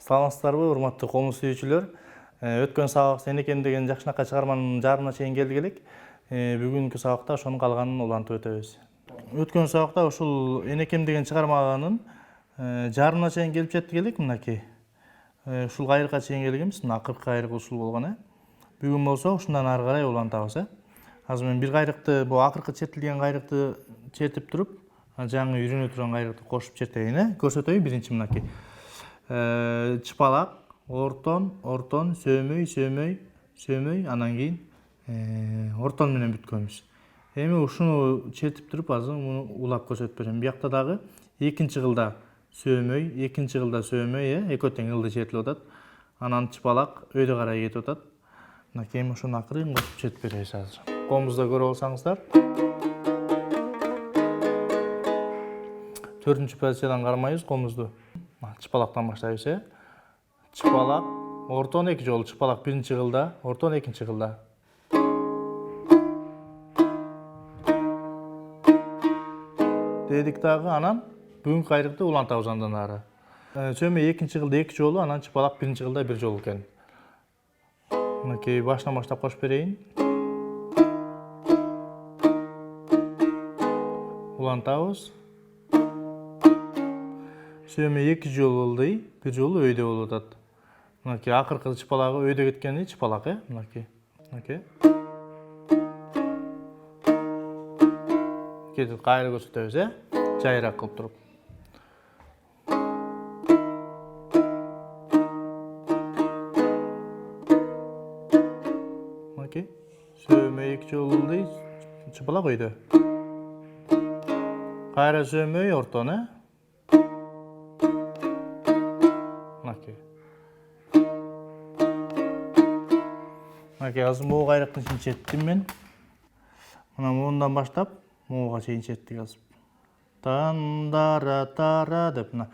Саламатсыздарбы, урматтуу комуз сүйүүчүлөр. Өткөн сабак энекем деген жакшынакай чыгарманын жарына чейин келдик элек. Бүгүнкү сабакта ошонун калганын улантып өтөбүз. Өткөн сабакта ушул энекем деген чыгарманын жарына чейин келип жеттик элек, мынакей. Ушул кайрыкка чейин келгенбиз, мына акыркы кайрык ушул болгон, Бүгүн болсо ушундан ары карай улантабыз, Азыр мен бир кайрыкты, бул акыркы чертилген кайрыкты чертип туруп, жаңы үйрөнө турган кайрыкты кошуп чертейин, көрсөтөйүн. Биринчи мынакей. Чыпалак, ортон, сөөмөй, анан кийин ортон менен бүткөнбүз. Эми ушуну чертип туруп, азыр муну улап көрсөтүп берем. Биякта дагы экинчи кылда сөөмөй, экөө тең ылды чертилип атат. Анан чыпалак өйдө карай кетип атат. Мынакей ошону акырын кошуп чертип беребиз азыр. Комузда көрүп алсаңыздар. 4-чү позициядан кармайбыз комузду. Чыпалактан баштайбыз, Чыпалак, ортон 2 жолу, чыпалак биринчи кылда, ортон экинчи кылда. Дедик дагы, анан бүгүнкү кайрыкты улантабыз андан ары. Сөөмөй экинчи кылда 2 жолу, анан чыпалак биринчи кылда 1 жолу экен. Мынакей башынан баштап кошуп берейин. Улантабыз. Сөөмөй 2 жолу ылдый, 1 жолу өйдө болуп атат. Мынакей акыркы чыпалагы өйдө кеткени чыпалак, Мынакей. Кетип кайра көрсөтөбүз, Жайыраак кылып туруп. Мынакей. Сөөмөй 2 жолу ылдый, чыпалак өйдө. Кайра сөөмөй ортон, Мынакей азыр могу кайрыктын ичин черттим мен. Мына муундан баштап могуга чейин черттик азыр. Тандара деп мына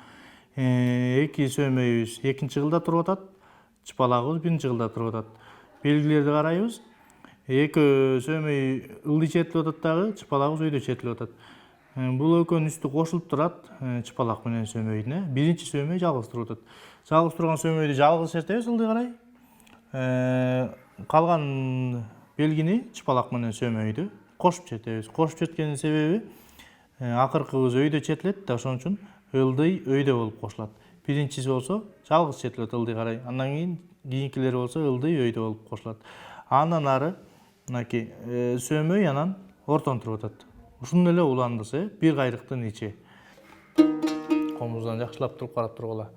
эки сөөмөйүбүз экинчи кылда туруп атат, чыпалагыбыз биринчи кылда туруп атат. Белгилерди карайбыз. Экөө сөөмөй ылдый чертилип атат дагы, чыпалагыбыз өйдө чертилип атат. Бул экөөнүн үстү кошулуп турат, чыпалак менен сөөмөйдүн, Биринчи сөөмөй жалгыз туруп атат. Жалгыз турган сөөмөйдү жалгыз чертебиз ылдый карай. Калган белгини чыпалак менен сөөмөйдү кошуп чертебиз. Кошуп черткенин себеби акыркыбыз өйдө чертилет да, ошон үчүн ылдый өйдө болуп кошулат. Биринчиси болсо жалгыз чертилет ылдый карай. Андан кийинкилери болсо ылдый өйдө болуп кошулат. Андан ары мынакей сөөмөй анан ортон туруп атат. Ушуну эле уландыз, бир кайрыктын ичи. Комуздан жакшылап туруп карап тургула.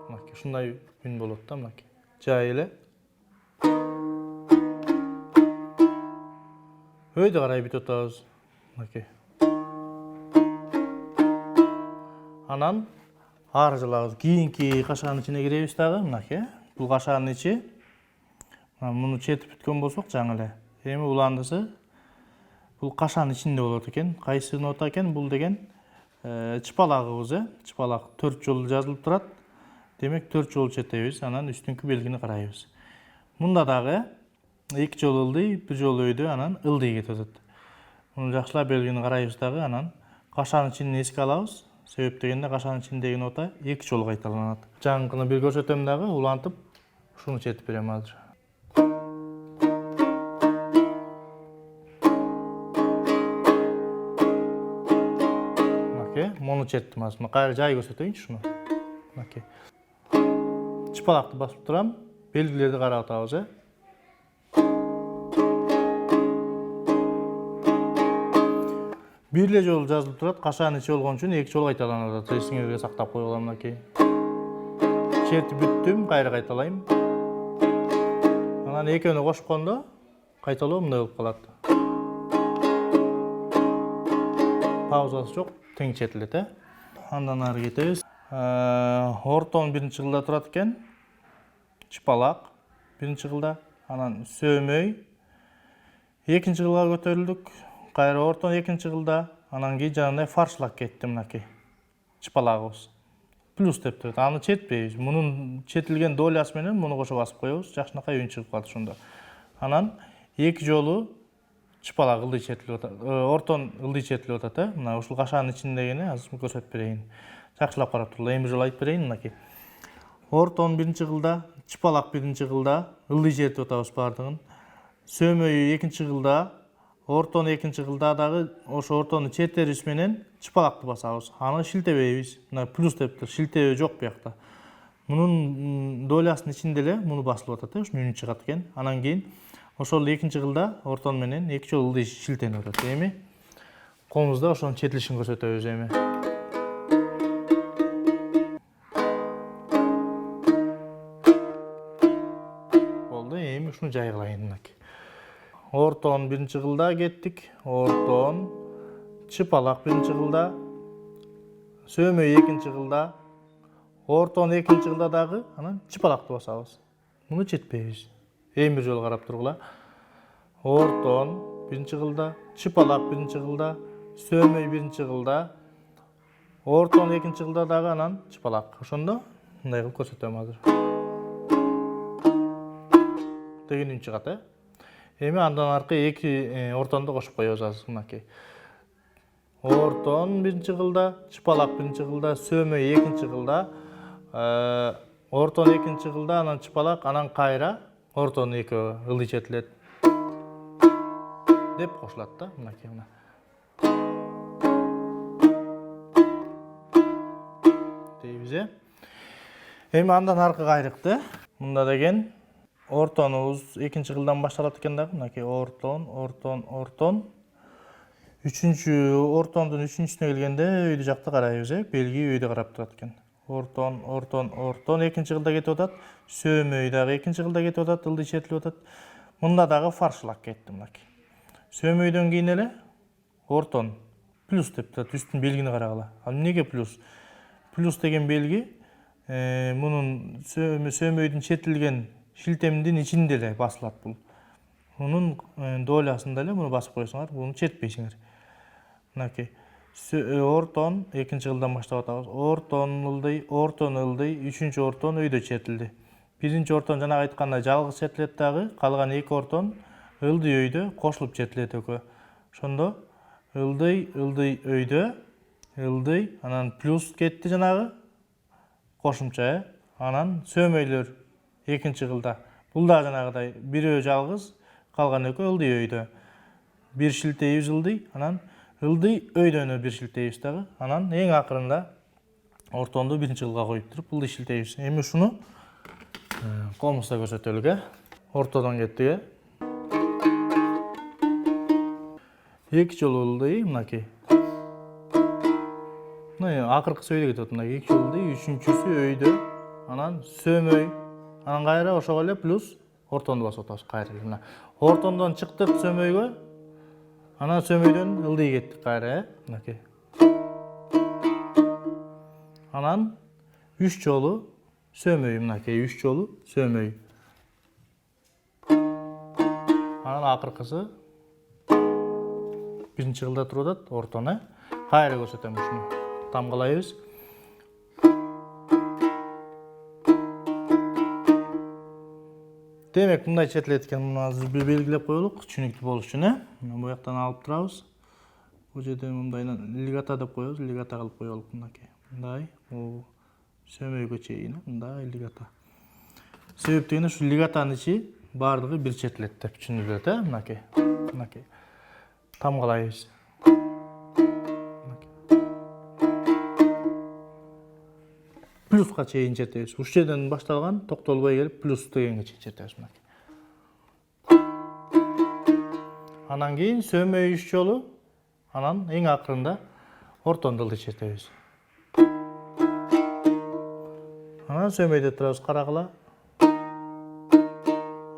Мынакей ушундай үн болот да, мынакей. Жай эле. Өйдө карай бүтүп атабыз. Мынакей. Анан ары жалабыз. Кийинки кашаганын ичине киребиз дагы, мынакей. Бул кашаганын ичи. Муну чертип бүткөн болсок жаңы эле. Эми уландысы бул кашанын ичинде болот экен. Кайсыны ота экен? Бул деген чыпалагыбыз, Чыпалак 4 жолу жазылып турат. Демек 4 жолу чертебиз, анан үстүнкү белгини карайбыз. Мында дагы 2 жолу ылдый, 1 жолу өйдө, анан ылдый кетип атат. Муну жакшылап белгини карайбыз дагы, анан кашанын ичинин эске алабыз. Себеп дегенде кашанын ичиндеги нота 2 жолу кайталанат. Жаңыкыны бир көрсөтөм дагы, улантып ушуну чертип берем азыр. Мону черттим азыр. Кайра жай көрсөтөйүнчү ушуну. Мынакей. Чыпалакты басып турам, белгилерди карап атабыз, Бир эле жолу жазылып турат, кашаганын ичи болгон үчүн 2 жолу кайталанып атат. Эсиңерге сактап койгула, мынакей. Чертип бүттүм, кайра кайталайм. Анан экөөнү кошкондо кайталоо мындай болуп калат. Паузасы жок, тең чертилет, Андан ары кетебиз. Ортон биринчи кылда турат экен. Чыпалак биринчи кылда, анан сөөмөй экинчи кылга көтөрүлдүк. Кайра ортон экинчи кылда, анан кийин жанагындай фаршлак кетти, мынакей. Чыпалагыбыз. Плюс деп турат. Аны чертпейбиз. Мунун чертилген долясы менен муну кошо басып коебуз. Жакшынакай үн чыгып калат ошондо. Анан 2 жолу чыпалак ылдый чертилип атат. Ортон ылдый чертилип атат, Мына ушул кашаганын ичиндегини азыр көрсөтүп берейин. жакшылап карап турула. Эми жолу айтып берейин мынакей. Ортон биринчи кылда, чыпалак биринчи кылда, ылдый чертип атабыз бардыгын. Сөмөйү экинчи кылда, ортон экинчи кылда дагы ошо ортону чертерибиз менен чыпалакты басабыз. Аны шилтебейбиз. Мына плюс дептир, шилтебөө жок буякта. Мунун долясынын ичинде эле муну басылып атат, ушуну үнү чыгат экен. Анан кийин ошол экинчи кылда ортон менен эки жолу ылдый шилтенип атат. Эми колубузда ошонун четилишин көрсөтөбүз эми. Болду, эми ушуну жайгылайын мынакей. Ортон биринчи кылда кеттик. Ортон, чыпалак биринчи кылда, сөмөй экинчи кылда, ортон экинчи кылда дагы, анан чыпалакты басабыз. Муну четпейбиз. Эми бир жолу карап тургула. Ортон биринчи кылда, чыпалак биринчи кылда, сөмөй биринчи кылда, ортон экинчи кылда дагы, анан чыпалак. Ошондо мындай кылып көрсөтөм азыр. Деген үн чыгат, Эми андан аркы эки ортонду кошуп коебуз азыр мынакей. Ортон биринчи кылда, чыпалак биринчи кылда, сөмөй экинчи кылда, ортон экинчи кылда, анан чыпалак, анан кайра ортон экөө ылдый четилет. Деп кошулат да мынакей мына. Дейбиз, Эми андан аркы кайрыкты. Мында деген ортонубуз экинчи кылдан башталат экен дагы. Мынакей ортон, ортон, ортон. Ортондун үчүнчүсүнө келгенде өйдү жакта карайбыз, Белги өйдө карап турат экен. Ортон, ортон, ортон экинчи кылда кетип атат. Сөмөй дагы экинчи кылда кетип атат, ылдый четилип атат. Мында дагы фаршылак кетти мынакей. Сөмөйдөн кийин эле ортон плюс деп турат, үстүн белгини карагыла. Ал эмнеге плюс? Плюс деген белги мунун сөмөйдүн четилген шилтемдин ичинде эле басылат бул. Мунун долясында эле муну басып койсоңор, буну четпейсиңер. Мынакей. Ортон экинчи кылдан баштап атабыз. Ортон ылдый, үчүнчү ортон өйдө четилди. Биринчи ортон жанагы айткандай жалгыз четилет дагы, калган эки ортон ылдый өйдө кошулуп четилет экөө. Ошондо ылдый өйдө, ылдый, анан плюс кетти жанагы кошумча, анан сөмөйлөр экинчи кылда. Бул да жанагыдай бирөө жалгыз, калган экөө ылдый өйдө. Бир шилтейбиз ылдый, анан ылдый өйдөнө бир шилтейбиз дагы, анан эң акырында ортонду биринчи кылга коюп туруп ылдый шилтейбиз. Эми ушуну колубузда көрсөтөлүк, Ортодон кеттик, Эки жолу ылдый, мынакей. Мына акыркысы өйдө кетип атат, мына эки жолу ылдый, үчүнчүсү өйдө, анан сөмөй, анан кайра ошого эле плюс ортонду басып атабыз кайра. Мына ортондон чыктык сөмөйгө, анан сөмөйдөн ылдый кеттик кайра, мынакей. Анан 3 жолу сөмөй, мынакей, 3 жолу сөмөй. Анан акыркысы биринчи кылда туруп атат, ортон, Кайра көрсөтөм ушуну. Тамгалайбыз. Демек, мындай четилет экен, муну азыр бир белгилеп коелук, түшүнүктүү болуш үчүн, Бу жактан алып турабыз. Бул жерде мындай лигата деп коебуз, лигата кылып коелук мынакей. Мындай, сөмөйгө чейин, мындай лигата. Себеп дегенде ушу лигатанын ичи бардыгы бир четилет деп түшүнүлөт, мынакей. Мынакей. Тамгалайбыз. Плюска чейин чертебиз. Ушул жерден башталган, токтолбой келип плюс дегенге чейин чертебиз мынакей. Анан кийин сөмөй 3 жолу, анан эң акырында ортонду ылдый чертебиз. Анан сөмөйдө турабыз карагыла.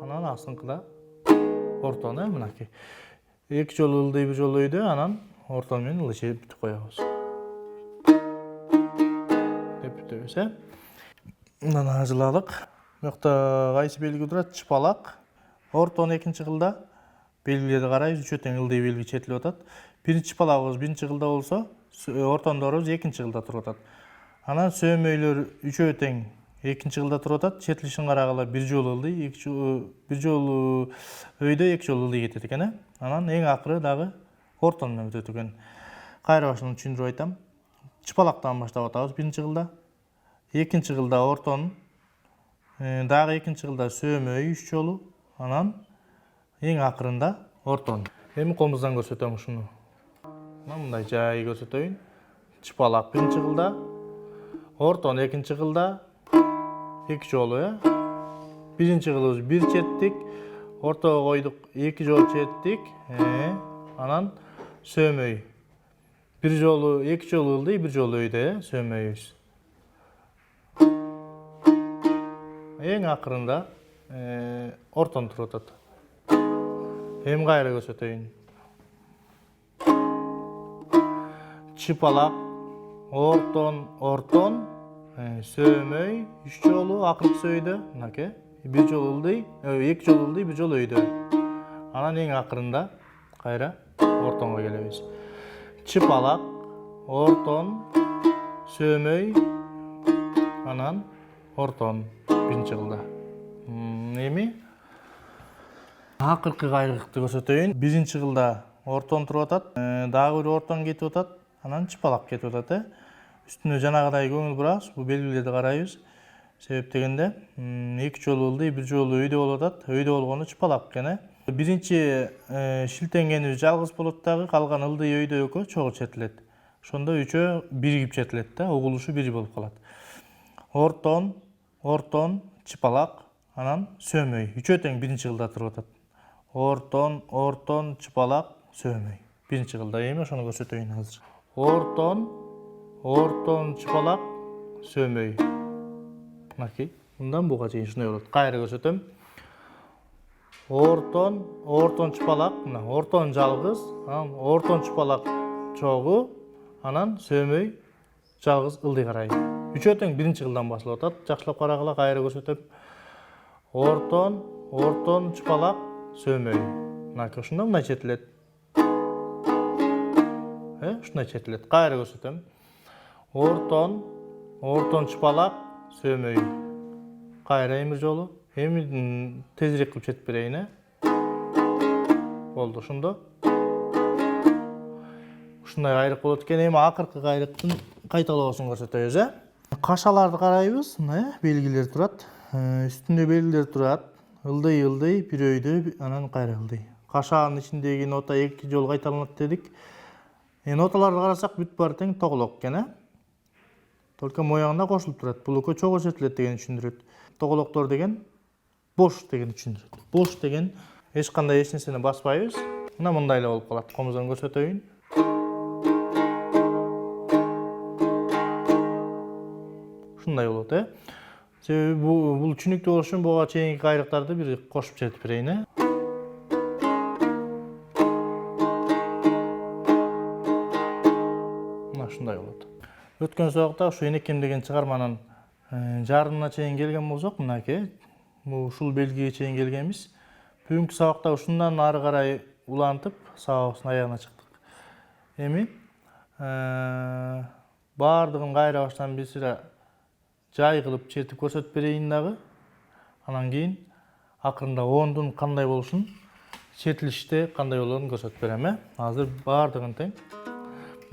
Анан астыңкыда ортон, мынакей. 2 жолу ылдый, 1 жолу өйдө, анан ортон менен ылдый чертип коебуз. Мындан ажылалык. Бuyakta кайсы белги турат? Чыпалак. Ортон экинчи кылда. Белгилерди карайбыз, үчөө тең ылдый белги четилип атат. Биринчи чыпалагыбыз биринчи кылда болсо, ортондорубуз экинчи кылда туруп атат. Анан сөмөйлөр үчөө тең экинчи кылда туруп атат. Четилишин карагыла, 1 жолу ылдый, 1 жолу өйдө, 2 жолу ылдый кетет экен. Анан эң акыры дагы ортон менен өтөт экен. Кайра башынан түшүндүрүп айтам. чыпалактан баштап атабыз биринчи кылда. Экинчи кылда ортон, дагы экинчи кылда сөөмөй 3 жолу, анан эң акырында ортон. Эми колумуздан көрсөтөм ушуну. Мындай жай көрсөтөйүн. Чыпалак биринчи кылда, ортон экинчи кылда, 2 жолу, биринчи кылыбыз 1 четтик, ортого койдук 2 жолу четтик, анан сөөмөй. 1 жолу 2 жолу ылдый, 1 жолу өйдө, сөөмөйүбүз. Эң акырында ортон туруп атат. Эми кайра көрсөтөйүн. Чыпалак, ортон, сөөмөй 3 жолу акыркы сөөйдө, мынакей. 1 жолу ылдый, 2 жолу ылдый, 1 жолу өйдө. Анан эң акырында кайра ортонго келебиз. Чыпалак, ортон, сөөмөй, анан ортон биринчи кылда. Эми акыркы кайрыкты көрсөтөйүн. Биринчи кылда ортон туруп атат, дагы бир ортон кетип атат, анан чыпалак кетип атат. Үстүнө жанагыдай көңүл бурабыз, бул белгилерди карайбыз. Себеп дегенде 2 жолу ылдый, 1 жолу өйдө болуп атат. Өйдө болгону чыпалак экен. Биринчи шилтенгенибиз жалгыз болот дагы, калган ылдый өйдө экөө чогуу четилет. Ошондо үчөө биригип четилет да, угулушу бир болуп калат. Ортон, чыпалак, анан сөөмөй. Үчөө тең биринчи кылда туруп атат. Ортон, чыпалак, сөөмөй. Биринчи кылда. Эми ошону көрсөтөйүн азыр. Ортон, чыпалак, сөөмөй. Мынакей. Мындан буга чейин ушундай болот. Кайра көрсөтөм. Ортон, чыпалак, мына ортон жалгыз, анан ортон чыпалак чогуу, анан сөөмөй жалгыз ылдый карай. Үчөө тең биринчи кылдан башылып атат. Жакшылап карагыла, кайра көрсөтөм. Ортон, чыпалак, сөөмөй. Мынакей ушунда мындай четилет. Ушундай четилет. Кайра көрсөтөм. Ортон, чыпалак, сөөмөй. Кайра эми жолу. Эми тезирээк кылып четип берейин, Болду, ошондо. Ушундай кайрык болот экен. Эми акыркы кайрыктын кайталоосун көрсөтөбүз, Кашаларды карайбыз, мына белгилер турат. Үстүндө белгилер турат. Ылдый, бир өйдө, анан кайра ылдый. Кашанын ичиндеги нота 2 жолу кайталанат дедик. Ноталарды карасак бүт баары тең тоголок экен, Только моягында кошулуп турат. Бул экөө чогуу четилет деген түшүндүрөт. Тоголоктор деген бош деген түшүндүрөт. Бош деген эч кандай эч нерсени баспайбыз. Мына мындай эле болуп калат. Комуздан көрсөтөйүн. Ушундай болот, Себеби бул түшүнүктүү болуш үчүн буга чейинки кайрыктарды бир кошуп четип берейин, Мына ушундай болот. Өткөн сабакта ушу энекем деген чыгарманын жарымына чейин келген болсок, мынакей, ушул белгиге чейин келгенбиз. Бүгүнкү сабакта ушундан ары карай улантып, сабагыбыздын аягына чыктык. Эми баардыгын кайра баштан бир сыра жай кылып чертип көрсөтүп берейин дагы. Анан кийин акырында ондун кандай болушун, четилиште кандай болоорун көрсөтүп берем, Азыр баардыгын тең.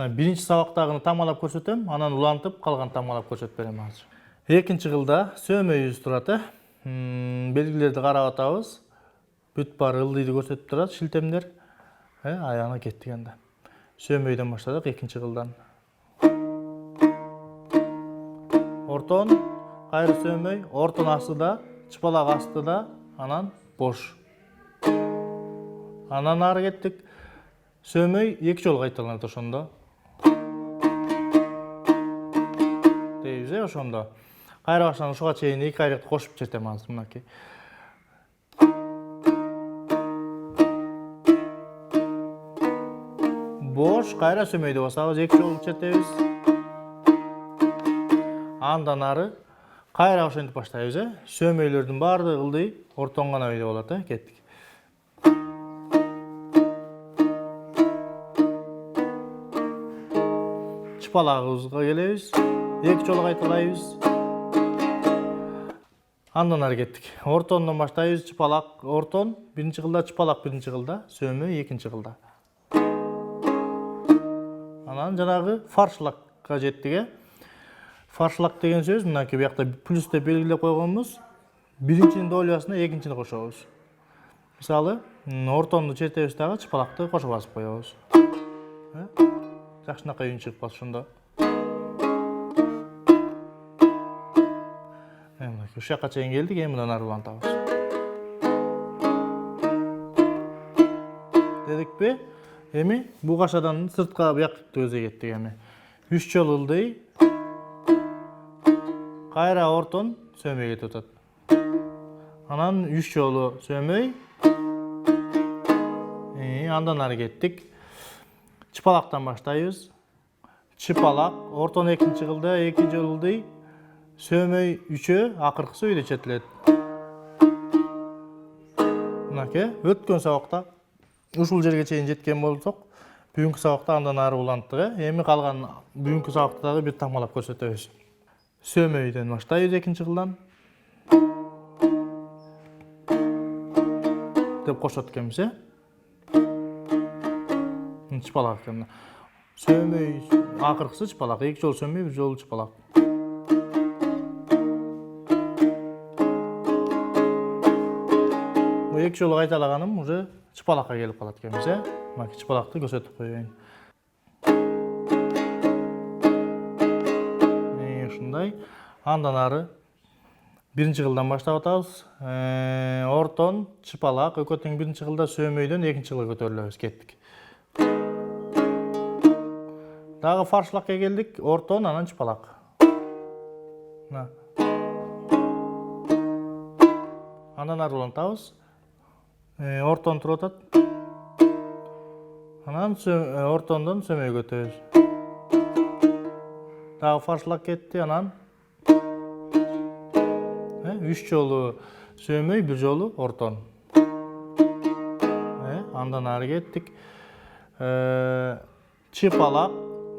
Биринчи сабактагыны тамгалап көрсөтөм, анан улантып калган тамгалап көрсөтүп берем азыр. Экинчи кылда сөөмөйүбүз турат, Белгилерди карап атабыз. Бүт баары ылдыйды көрсөтүп турат, шилтемдер. Аягына кеттик анда. Сөөмөйдөн баштадык экинчи кылдан. Ортон, кайра сөөмөй, ортон астыда, чыпалак астыда, анан бош. Анан ары кеттик. Сөөмөй 2 жолу кайталанат ошондо. Дейбиз, ошондо. Кайра баштан ушуга чейин 2 кайрыкты кошуп чертем азыр, мынакей. Бош, кайра сөөмөйдү басабыз, 2 жолу чертебиз. Андан ары кайра ошентип баштайбыз, Сөөмөйлөрдүн баардыгы ылдый, ортон гана өйдө болот, Кеттик. Чыпалагыбызга келебиз. 2 жолу кайталайбыз. Андан ары кеттик. Ортондон баштайбыз. Чыпалак, ортон, биринчи кылда, чыпалак биринчи кылда, сөөмөй экинчи кылда. Анан жанагы фаршлакка фаршлакка жеттик. Фаршлак деген сөз мынакей буякта плюс деп белгилеп койгонбуз. Биринчинин долясына экинчини кошобуз. Мисалы, ортонду чертебиз дагы чыпалакты кошо басып коебуз. Жакшынакай үн чыгып калат ошондо. Ушул жакка чейин келдик, эми мындан ары улантабыз. Дедикпи? Эми бул кашадан сыртка буякты көзөй кеттик эми. 3 жолу ылдый. Кайра ортон сөөмөй кетип атат. Анан 3 жолу сөөмөй. Андан ары кеттик. Чыпалактан баштайбыз. Чыпалак, ортон экинчи кылда, 2 жолу ылдый. Сөөмөй 3-ө, акыркысы үйдө чертилет. Мынакей, өткөн сабакта ушул жерге чейин жеткен болсок, бүгүнкү сабакта андан ары уланттык. Эми калган бүгүнкү сабакта дагы бир таңмалап көрсөтөбүз. Сөөмөйдөн баштайбыз экинчи кылдан. Деп кошот экенбиз, чыпалак экен. Сөөмөй акыркысы чыпалак, 2 жолу сөөмөй, 1 жолу чыпалак. Бу 2 жолу кайталаганым уже чыпалакка келип калат экенбиз, Мына чыпалакты көрсөтүп коеюн. Ушундай. Андан ары биринчи кылдан баштап атабыз. Ортон, чыпалак, экөө тең биринчи кылда сөөмөйдөн экинчи кылга көтөрүлөбүз, кеттик. Дагы фаршлакка келдик, ортон, анан чыпалак. Андан ары улантабыз. Ортон туруп атат. Анан ортондон сөөмөй көтөбүз. Дагы фаршлак кетти, анан 3 жолу сөөмөй, 1 жолу ортон. Андан ары кеттик. Чыпалак,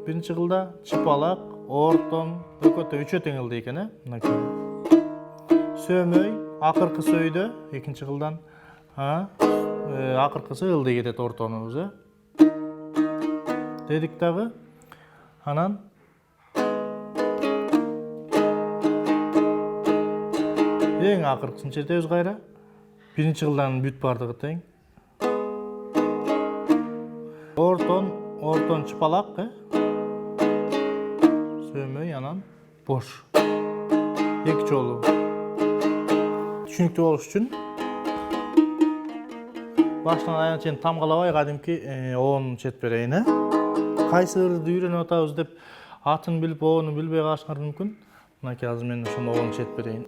биринчи кылда чыпалак, ортон, экөө тең 3-ө тең ылдый экен, Сөөмөй, акыркысы өйдө, экинчи кылдан. Акыркысы ылдый кетет ортонубуз, Дедик дагы. Анан эң акыркысын чертебиз кайра. Биринчи кылдан бүт бардыгы тең. Ортон чыпалак, Сөөмөй, анан бош. 2 жолу. Түшүнүктүү болуш үчүн баштан аягына чейин тамгалабай кадимки оон чертип берейин, Кайсы ырды үйрөнүп атабыз деп атын билип, оону билбей калышыңар мүмкүн. Мынакей азыр мен ошону оон чертип берейин.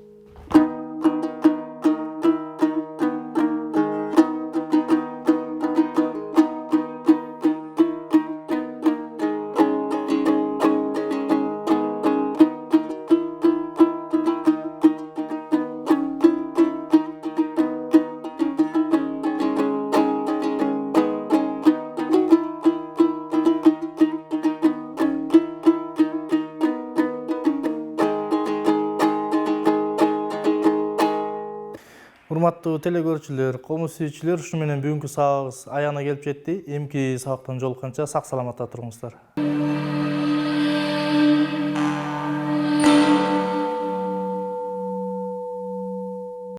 Урматтуу телекөрүүчүлөр, комуз сүйүүчүлөр, ушу менен бүгүнкү сабагыбыз аягына келип жетти. Эмки сабактан жолукканча сак саламатта туруңуздар.